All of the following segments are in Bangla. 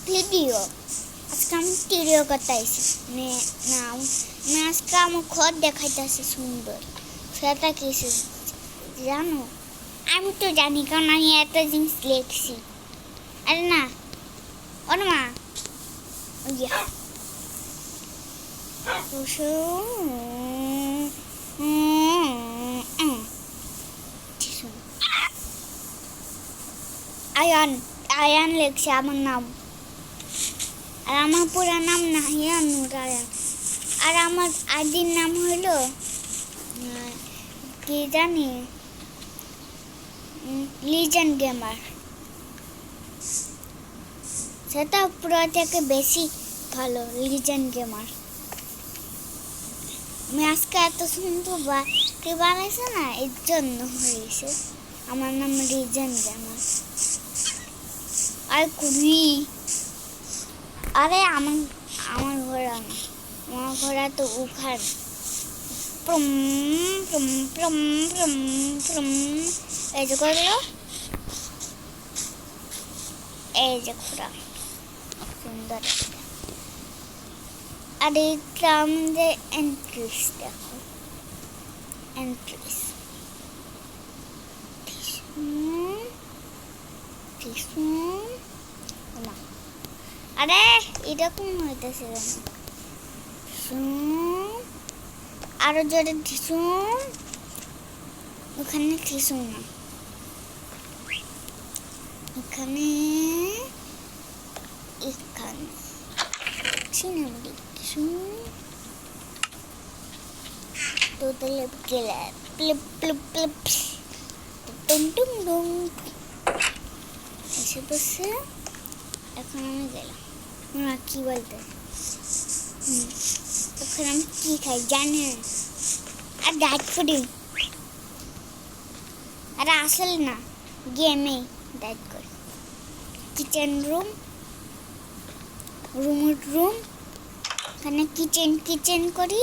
ভিডিও আজকে আমি টিডিও করতেছি আজকে আমার ঘর দেখাইতেছে সুন্দর সেটা কিছু জানো আমি তো জানি কারণ আমি এত জিনিস লিখছি আরে না ওর মা আয়ান আয়ান লেখছে আমার নাম আর আমার পুরো নাম নাহিয়ান নূর আয়ান আর আমার আইডির নাম হলো কি জানি লিজেন্ড গেমার সেটা পুরো থেকে বেশি ভালো লিজেন্ড গেমার আমি আজকে এত সুন্দর বানাইছে না এর জন্য হয়েছে আমার নাম লিজেন্ড গেমার আর কুড়ি আরে আমার ঘোড়া না আমার ঘোড়া তো উখার প্রম প্রম প্রম প্রম প্রম এই যে করলো এই যে ঘোড়া সুন্দর আর এইটা আমাদের এন্ট্রিস দেখো এন্ট্রিস আরে এরকম হইতেছে আরো জোরে ঠিসুন ওখানে ঠিসুন না এখানে এখানে সিনেমাটিক ঠিসুন তো তাহলে গেলে প্লিপ প্লিপ প্লিপ টুম টুম টুম এসে বসে এখন আমি গেলাম মা কি বলতে এখন আমি কি খাই জানি আর ডাইট করি আর আসলে না গেমে ডাইট করি কিচেন রুম রুম এখানে কিচেন করি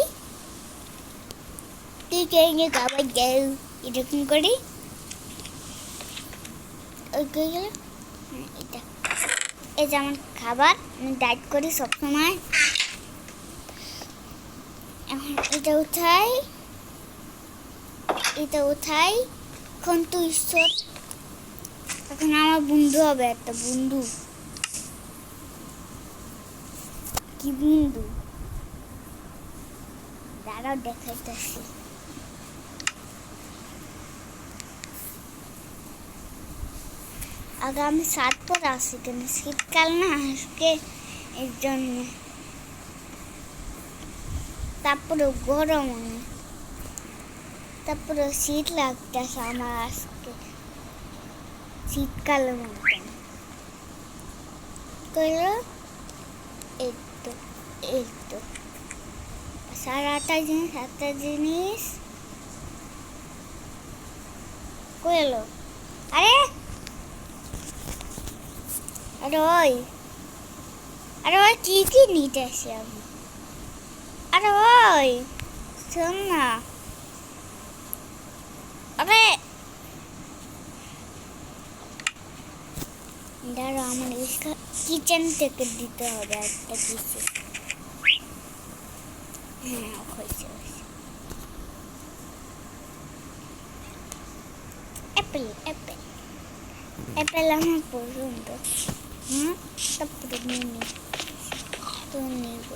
কিচেনে খাবার দেও এরকম করি ওই গেল এটা এই যে আমার খাবার আমি ডাইট করি সবসময় এখন এটা উঠাই এখন তো ঈশ্বর এখন আমার বন্ধু হবে একটা বন্ধু কি বন্ধু দাঁড়াও দেখাইতেছি আগে আমি শার্ট পরে আসি কেন শীতকাল না আজকে এর জন্য তারপরে গরম অনেক তারপরে শীত লাগতেছে আমার আজকে শীতকালের মতন কইলো এই তো সারাটা জিনিস কইলো আরে ওই কি নিতে আসি আমি আরে ওই শোন না আরে দাঁড়া আমার কিচেন থেকে দিতে হবে একটা কিছু হ্যাঁ হয়েছে অ্যাপেল আমার পছন্দ তারপরে নিয়ে তো নেব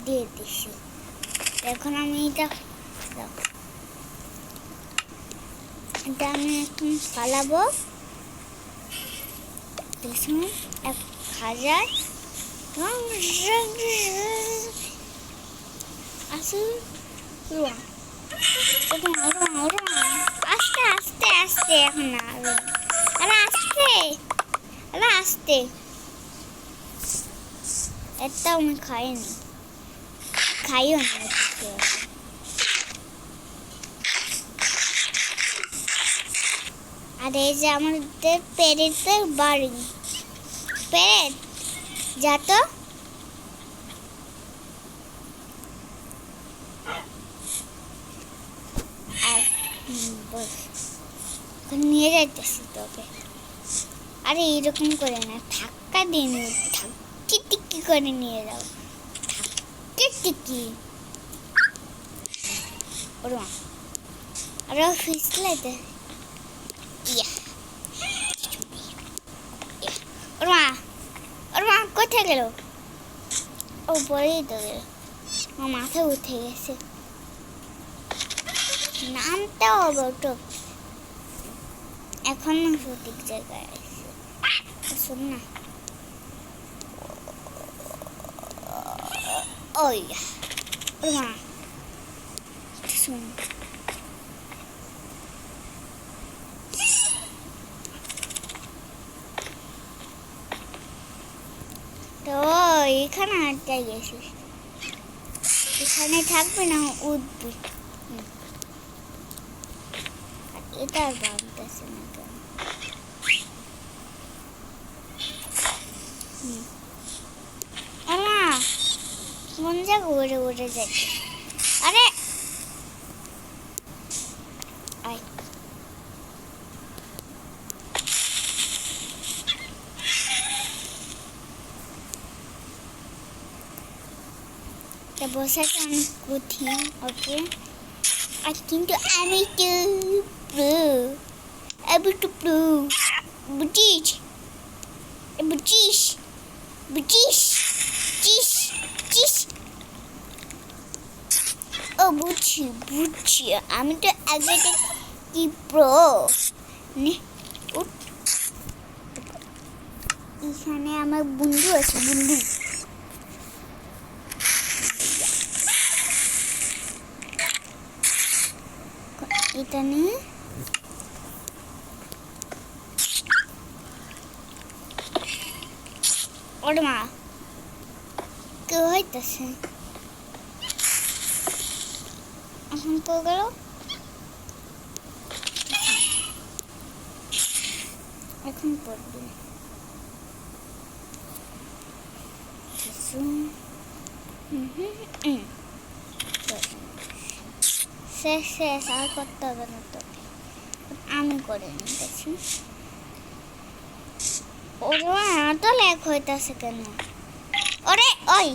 দিয়ে দিছি এখন আমি এটা আমি এখন ফালাবো দেখুন 1000 আসুন আস্তে এখন আস্তে এটা আমি খাইও না আর এই যে আমাদের পেরেন্টের বাড়ি পেরেন্ট যা তো এখন নিয়ে যাইতেছি তোকে। আরে এরকম করে না, ধাক্কা দিয়ে নিয়ে ধাক্কি টিক্কি করে নিয়ে যাও, ধাক্কি টিক্কি। ওরে মা, আরে ফিসলাইতে। ইয়া, ওরে মা, ওরে মা কোথায় গেল? ও পরেই তো গেল, আমার মাথায় উঠে গেছে। নামতে হবে ওটা, এখন না সঠিক জায়গায় আছে। শোন না, ওই ওরে মা শোন, তো এখানে আটকে গেছিস, এখানে থাকবে না, উঠবি। এটা আর ভাবতেছে না কেন? মা কোন জায়গা উড়ে উড়ে যাচ্ছে? আরে আয়, বসাটা অনেক কঠিন। ওকে, আর কিন্তু আমি তো প্রো, আমি তো প্রো, বুঝিস? বুঝিস? বুঝিস? চিস চিস। ও বুঝছি বুঝছি, আমি তো আগে কি প্রো। এখানে আমার বন্ধু আছে, বন্ধু। এটা নিয়ে ওরে মা, কেউ হইতেছে এখন তো গেল। এখন পড়বে শেষ শেষ, আর করতে হবে না তো, আমি করে নিতেছি। ওরে এত লেখ হইতেছে কেন? ওরে ওই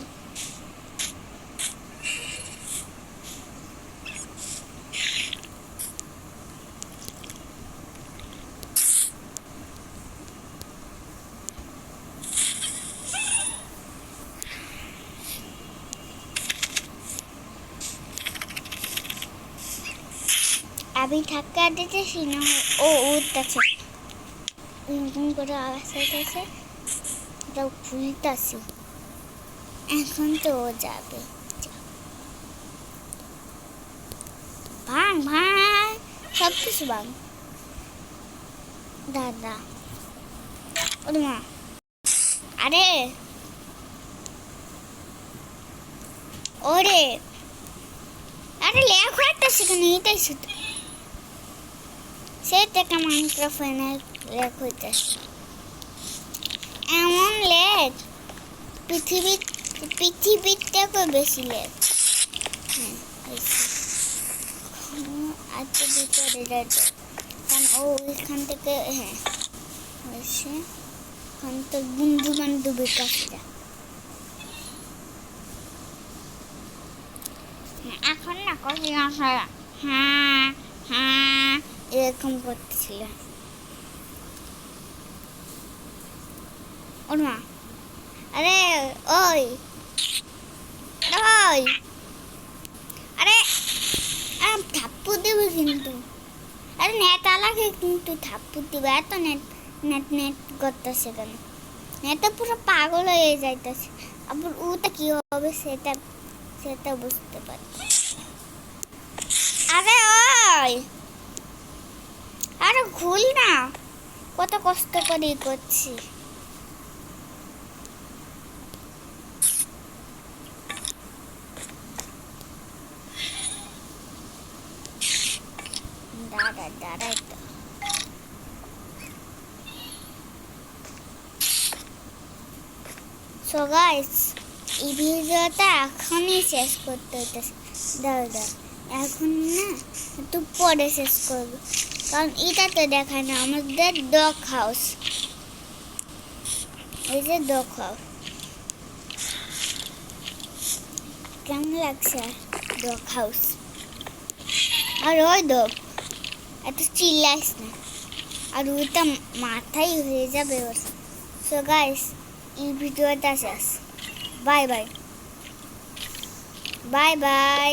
আমি ধাক্কা দিতেছি না, ও উঠতেছে, এরকম করে আওয়াজ হইতেছে, এটা খুলতেছি। এখন তো ও যাবে, ভাঙ ভাঙ সব কিছু ভাঙ। দাদা ওরে মা, আরে ওরে, আরে লেখ হইতেছে কেন? এটাই শুধু সেই থেকে মাইক্রোফোনে লেখ হইতেছে, এমন লেখ পৃথিবীর থেকে বেশি লেখ। হ্যাঁ আজকে ভিতরে যাচ্ছে, কারণ ও ওইখান থেকে, হ্যাঁ হয়েছে, এখন তো বন্ধু বান্ধবের কাছে যা। এখন না কঠিন আসা, হ্যাঁ হ্যাঁ এরকম করতেছিল। ওর মা, আরে ওই ওই, আরে থাপ্পু দেবে কিন্তু, আরে নেট আলাকে কিন্তু থাপ্পু দেবে। এত নেট নেট নেট করতেছে কেন? নেট পুরো পাগল হয়ে যাইতেছে। আবার ওটা কি হবে সেটা সেটা বুঝতে পারছি। আরে ওই, আরে ঘুল না, কত কষ্ট করে করছি। দাঁড়া দাঁড়াই তো, সো গাইস এই ভিডিওটা এখনই শেষ করতে হইতেছে। দাঁড়া এখন না, একটু পরে শেষ করবো। কারণ এটাতে দেখায় না আমাদের ডগ হাউস। এই যে ডগ হাউস, কেমন লাগছে ডগ হাউস? আর ওই ডগ এত চিল্লাইস না, আর ওইটা মাথায় হয়ে যাবে ওর। সো গাইস, এই ভিডিওটা শেষ। Bye bye, bye bye.